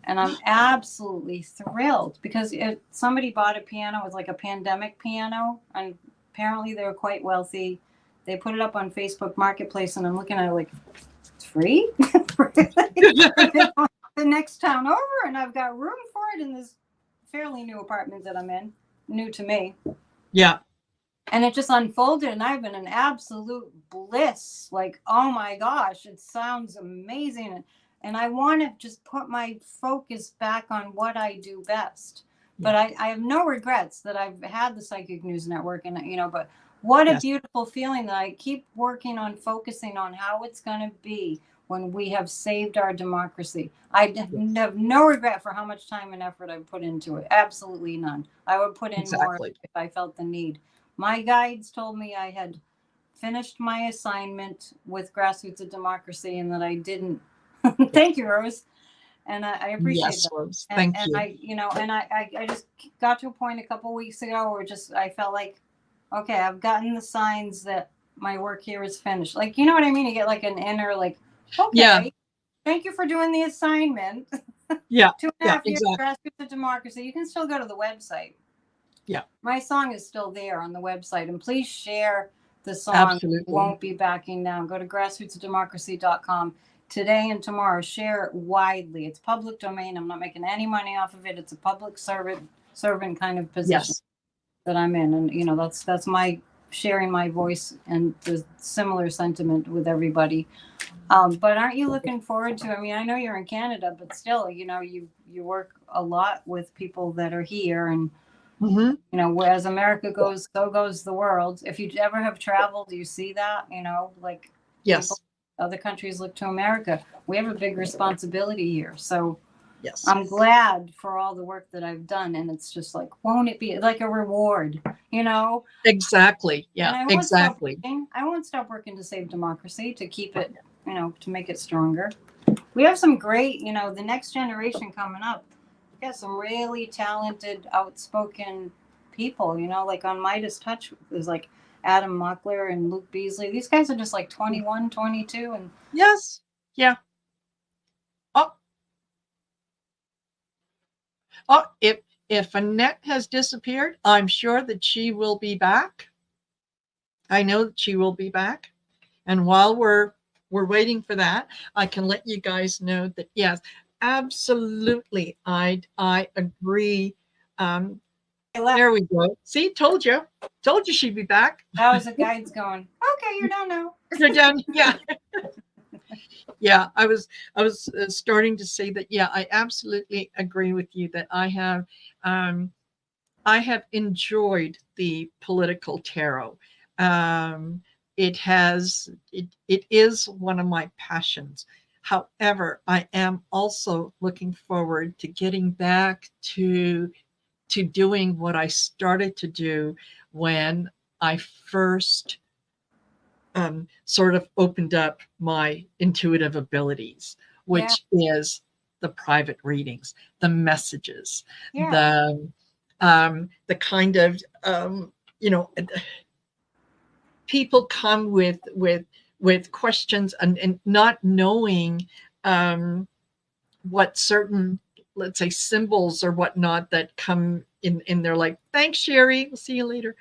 And I'm absolutely thrilled because somebody bought a piano. It was like a pandemic piano. And apparently they were quite wealthy. They put it up on Facebook Marketplace, and I'm looking at it like, it's free? The next town over, and I've got room for it in this fairly new apartment that I'm in, new to me. Yeah. And it just unfolded, and I've been in absolute bliss. Like, oh my gosh, it sounds amazing. And I want to just put my focus back on what I do best. But I have no regrets that I've had the Psychic News Network, and but what a beautiful feeling that I keep working on focusing on how it's going to be when we have saved our democracy. I have no regret for how much time and effort I've put into it. Absolutely none. I would put in more if I felt the need. My guides told me I had finished my assignment with Grassroots of Democracy and that I didn't. Thank you, Rose. And I appreciate that. Rose. And Thank you. I just got to a point a couple weeks ago where I felt like, okay, I've gotten the signs that my work here is finished. Like, you know what I mean? You get like an inner, like, okay, thank you for doing the assignment. 2.5 years Grassroots of Democracy. You can still go to the website. Yeah. My song is still there on the website. And please share the song. Absolutely. Won't be backing down. Go to grassrootsofdemocracy.com today and tomorrow. Share it widely. It's public domain. I'm not making any money off of it. It's a public servant kind of position that I'm in. And, that's my sharing my voice and the similar sentiment with everybody. But aren't you looking forward to, I know you're in Canada, but still, you work a lot with people that are here and, as America goes, so goes the world. If you ever have traveled, you see that, like other countries look to America. We have a big responsibility here. So I'm glad for all the work that I've done. And it's just like, won't it be like a reward, Exactly. Yeah, exactly. I won't stop working to save democracy, to keep it, to make it stronger. We have some great, the next generation coming up. We got some really talented, outspoken people, like on Midas Touch, there's like Adam Mockler and Luke Beasley. These guys are just like 21, 22. And yes. Yeah. Oh, if Annette has disappeared, I'm sure that she will be back. I know that she will be back. And while we're waiting for that, I can let you guys know that, yes, absolutely. I agree. There we go. See, told you she'd be back. That was the guides going, okay, you're done now. You're done. Yeah. Yeah, I was starting to say that. Yeah, I absolutely agree with you that I have enjoyed the political tarot. It is one of my passions. However, I am also looking forward to getting back to doing what I started to do when I first sort of opened up my intuitive abilities, which is the private readings, the messages, Yeah. the kind of you know, people come with questions and not knowing what certain, let's say, symbols or whatnot that come in their like, thanks, Sherry, we'll see you later.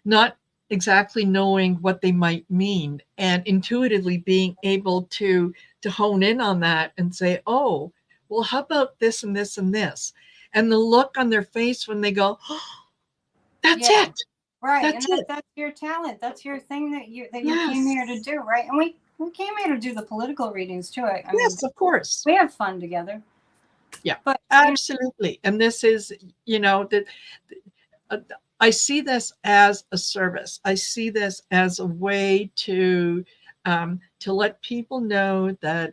Not exactly knowing what they might mean, and intuitively being able to hone in on that and say, oh, well, how about this and this and this? And the look on their face when they go, oh, that's Yeah. it. Right. That's And it. that's your talent. That's your thing that you came Yes. here to do, right? And we came here to do the political readings too. I mean, Yes, of course. we have fun together. Yeah, But absolutely. And this is, that I see this as a service. I see this as a way to let people know that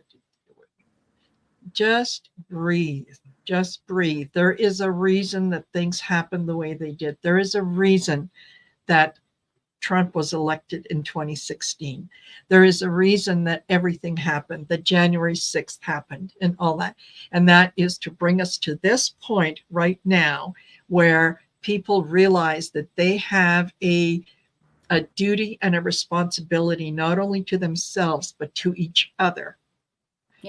just breathe. Just breathe. There is a reason that things happen the way they did. There is a reason that Trump was elected in 2016. There is a reason that everything happened, that January 6th happened and all that. And that is to bring us to this point right now where people realize that they have a duty and a responsibility, not only to themselves, but to each other,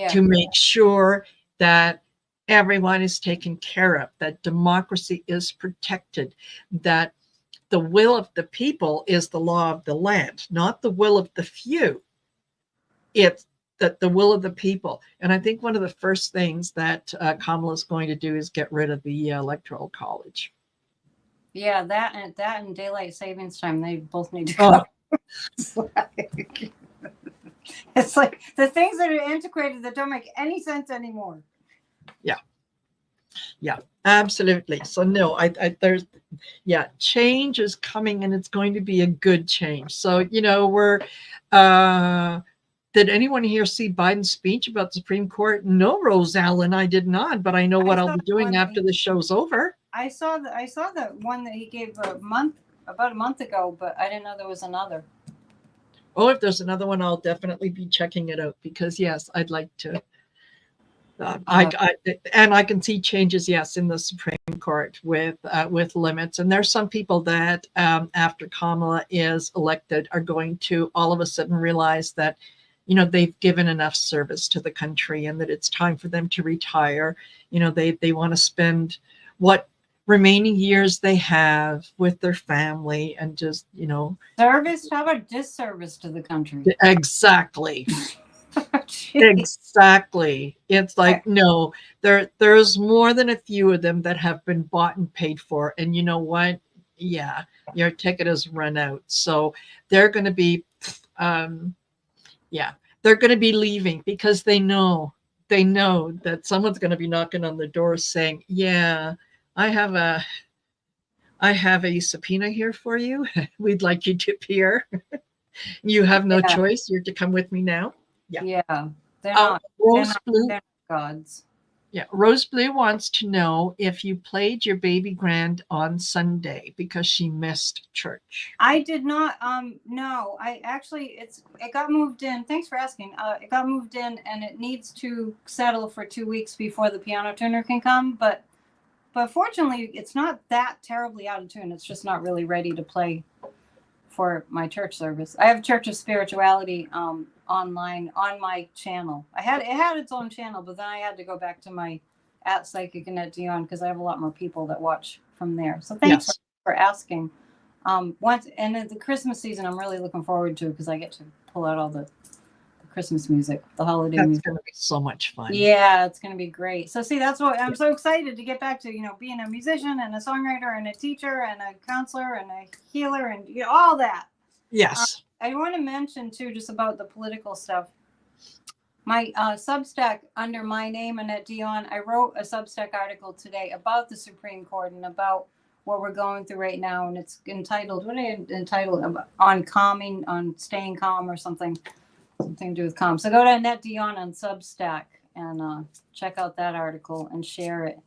to make sure that everyone is taken care of, that democracy is protected, that the will of the people is the law of the land, not the will of the few. It's that the will of the people. And I think one of the first things that Kamala is going to do is get rid of the electoral college. Yeah, that and daylight savings time, they both need to go. It's like the things that are antiquated that don't make any sense anymore. Yeah, absolutely. So no, there's, change is coming, and it's going to be a good change. So, we're, did anyone here see Biden's speech about the Supreme Court? No, Rose Allen, I did not, but I know what I'll be doing after the show's over. I saw the one that he gave about a month ago, but I didn't know there was another. Oh, if there's another one, I'll definitely be checking it out, because yes, I'd like to. I can see changes, yes, in the Supreme Court with limits. And there's some people that after Kamala is elected are going to all of a sudden realize that, they've given enough service to the country and that it's time for them to retire. They want to spend what remaining years they have with their family and just, service. How about disservice to the country? Exactly. Exactly. It's like, no, there's more than a few of them that have been bought and paid for. And you know what? Yeah, your ticket has run out. So they're going to be, they're going to be leaving because they know that someone's going to be knocking on the door saying, yeah, I have a subpoena here for you. We'd like you to appear. You have no choice. You're to come with me now. Yeah. They're not gods. Yeah, Rose Blue wants to know if you played your baby grand on Sunday because she missed church. I did not. No, I actually, it got moved in. Thanks for asking. It got moved in, and it needs to settle for 2 weeks before the piano tuner can come. But fortunately, it's not that terribly out of tune. It's just not really ready to play for my church service. I have Church of Spirituality online on my channel. It had its own channel, but then I had to go back to my @psychic Annette Dion because I have a lot more people that watch from there. So thanks for asking. Once and the Christmas season, I'm really looking forward to because I get to pull out all the Christmas music, the holiday music. That's going to be so much fun. Yeah, it's going to be great. So see, that's what I'm so excited to get back to, being a musician and a songwriter and a teacher and a counselor and a healer and all that. Yes. I want to mention too, just about the political stuff. My Substack under my name, Annette Dion, I wrote a Substack article today about the Supreme Court and about what we're going through right now. And it's entitled, on staying calm or something to do with calm. So go to Annette Dion on Substack and check out that article and share it.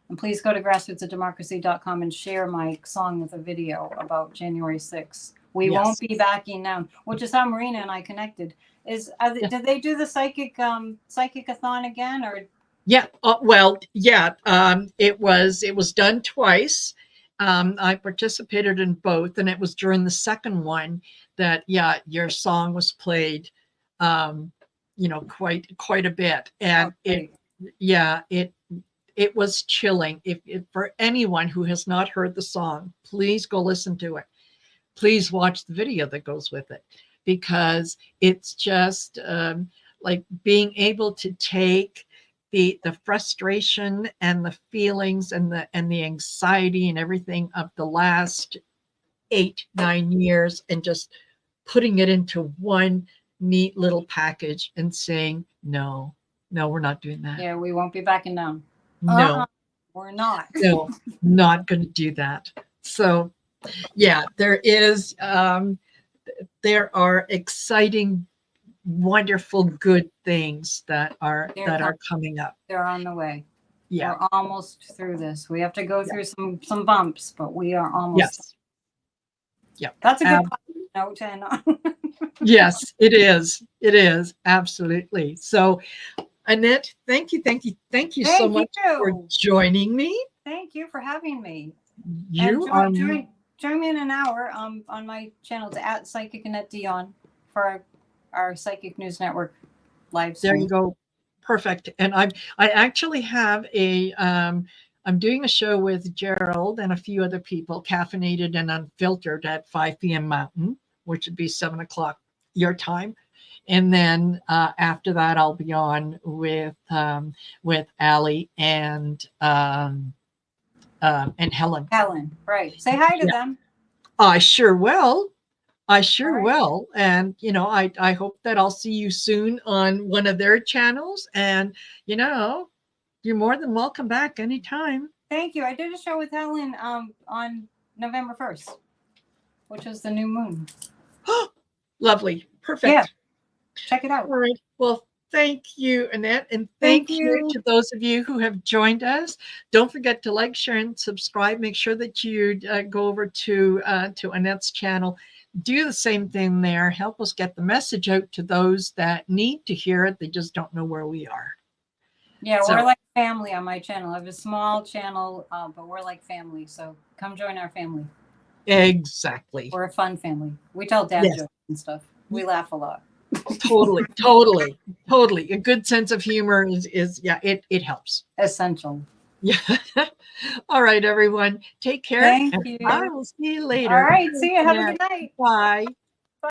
And please go to grassrootsofdemocracy.com and share my song with a video about January 6th. We won't be backing down, which is how Marina and I connected. Did they do the psychic-a-thon again, or Yeah. Well, yeah. It was done twice. I participated in both, and it was during the second one that, yeah, your song was played. Um, quite a bit, and Okay. it was chilling. If for anyone who has not heard the song, please go listen to it. Please watch the video that goes with it, because it's just like being able to take the frustration and the feelings and the anxiety and everything of the last 8-9 years, and just putting it into one neat little package and saying, no, no, we're not doing that. Yeah, we won't be backing down. No, We're not. no, not going to do that. So yeah, there are exciting, wonderful, good things that are coming up. They're on the way. Yeah. We're almost through this. We have to go through some bumps, but we are almost. Yes. Yeah. That's a good note to end on. Yes, it is. It is absolutely. So, Annette, thank you so much for joining me. Thank you for having me. You and join me in an hour on my channel to @Psychic Annette Dion for our Psychic News Network live stream. There you go. Perfect. And I actually have I'm doing a show with Gerald and a few other people, Caffeinated and Unfiltered, at 5 p.m. Mountain, which would be 7 o'clock your time. And then after that, I'll be on with Allie and Helen. Helen, right. Say hi to them. I sure will. Will. And, I hope that I'll see you soon on one of their channels. And, you're more than welcome back anytime. Thank you. I did a show with Helen on November 1st, which was the new moon. Lovely. Perfect. Yeah. Check it out. All right. Well, thank you, Annette. And thank you to those of you who have joined us. Don't forget to like, share, and subscribe. Make sure that you go over to Annette's channel. Do the same thing there. Help us get the message out to those that need to hear it. They just don't know where we are. Yeah, we're like family on my channel. I have a small channel, but we're like family. So come join our family. Exactly. We're a fun family. We tell dad jokes and stuff. We laugh a lot. Totally. A good sense of humor is it helps. Essential. Yeah. All right, everyone. Take care. Thank you. I will see you later. All right. See you. Have a good night. Bye.